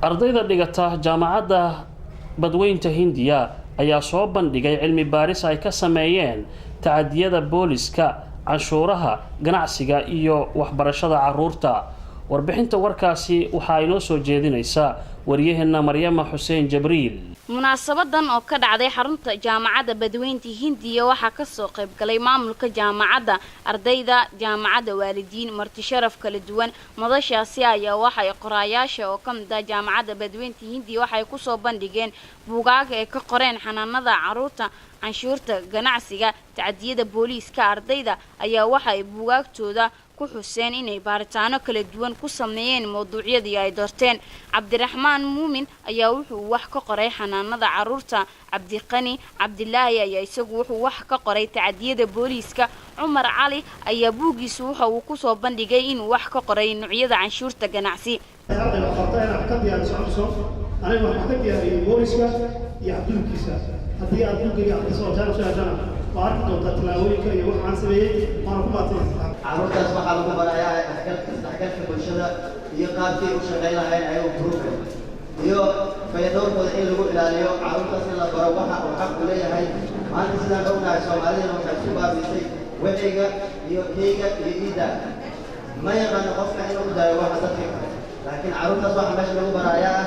ardayda dhigata jaamacadda badweynta Hindiya ayaa soo bandhigay cilmi baaris ay ka sameeyeen tacadiyada booliska, canshuuraha, ganacsiga iyo waxbarashada carruurta. warbixinta warkaasi waxa inoo soo jeedinaysa waryaheena Maryama Xuseen Jibriil. munaasabadan oo ka dhacday xarunta jaamacadda badweynta Hindiya waxa ka soo qayb galay maamulka jaamacadda, ardayda jaamacadda, waalidiin, marti sharaf kala duwan. madashaasi ayaa waxay qoraayaasha oo ka mid ah jaamacadda badweynta Hindiya waxay ku soo bandhigeen buugaag ay ka qoreen xanaanada carruurta, canshuurta, ganacsiga, tacadiyada booliska. ardayda ayaa waxay buugaagtooda ku xuseen inay baaritaano kala duwan ku sameeyeen mowduucyadii ay doorteen. Cabdiraxmaan Muumin ayaa wuxuu wax ka qoray xanaanada carruurta, Cabdiqani Cabdilaahi ayaa isagu wuxuu wax ka qoray tacadiyada booliska, Cumar Cali ayaa buugiisu waxa uu ku soo bandhigay inuu wax ka qoray noocyada canshuurta ganacsi. haddii aad buugiga soo jaaraysan waarka doonta talaawooyinka iyo waxaan sameeyay waan ku baatay carruurtaas waxaa lagu barayaa isdhexgalka bulshada iyo qaabkii u shaqayn lahayn ayuu gruubka iyo fayadowrkooda in lagu ilaaliyo. carruurtaas in la baro waxa uu xaq u leeyahay. maanta sidaan ognahay soomaalidana waxay isku baabisay wiciga iyo keyga iyo iida, ma yaqaano qofka inuu daayo waxa dadka kale, laakiin carruurtaas waxaa meesha lagu barayaa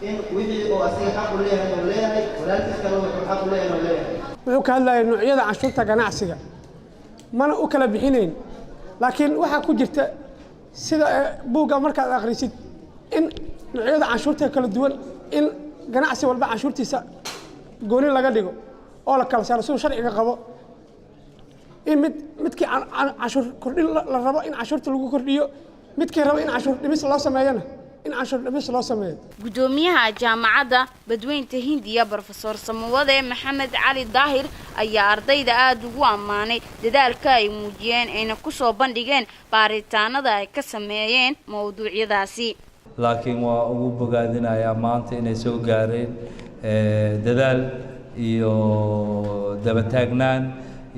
in wixii uu asiga xaq u leeyahay uu leeyahay, walaalkiis kale wuxuu xaq u leeyahay uu leeyahay. wuxuu ka hadlayay noocyada canshuurta ganacsiga mana u kala bixinayn, laakiin waxa ku jirta sida buugga markaad akhrisid in noocyada canshuurta kala duwan in ganacsi walba canshuurtiisa gooni laga dhigo oo la kala saaro sidoo sharciga qabo. in midkii canshuur kordhin la rabo in canshuurta lagu kordhiyo, midkii rabo in canshuur dhimis loo sameeyana in canshuur dhimis loo sameeyo. gudoomiyaha jaamacadda badweynta Hindiya Professor Samawade Maxamed Cali Daahir ayaa ardayda aad ugu ammaanay dadaalka ay muujiyeen ayna ku soo bandhigeen baaritaanada ay ka sameeyeen mowduucyadaasi. laakiin waa ugu bogaadinayaa maanta inay soo gaareen dadaal iyo dabataagnaan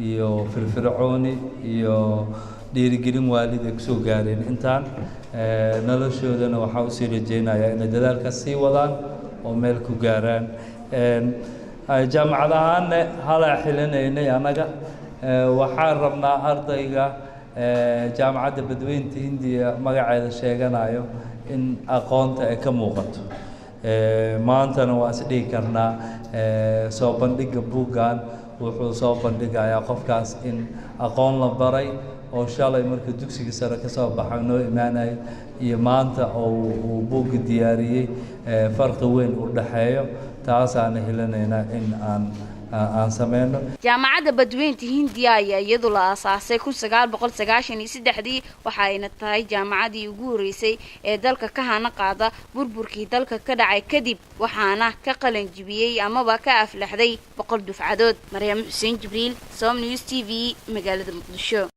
iyo firfircooni iyo dhiirigelin waalid ay ku soo gaareen intaan noloshoodana waxaa u sii rajeynayaa inay dadaalka sii wadaan oo meel ku gaaraan. jaamacad ahaanna hala xilinaynay anaga waxaan rabnaa ardayga jaamacadda badweynta Hindiya magaceeda sheeganayo in aqoonta ay ka muuqato. maantana waa is dhigi karnaa soo bandhigga buuggan wuxuu soo bandhigayaa qofkaas in aqoon la baray oo shalay markii dugsiga sare ka soo baxay noo imaanay iyo maanta oo uu buugga diyaariyay farqi weyn u dhaxeeyo. taasaan helanaynaa in aan sameeyno. jaamacadda badweynta Hindiya ayaa iyadu la aasaasay 1993 waxayna tahay jaamacaddii ugu horeysay ee dalka ka hana qaada burburkii dalka ka dhacay kadib, waxaana ka qalin jibiyay amaba ka aflaxday 100 dufcadood. Maryam Xuseen Jibriil, Som News TV, magaalada Muqdisho.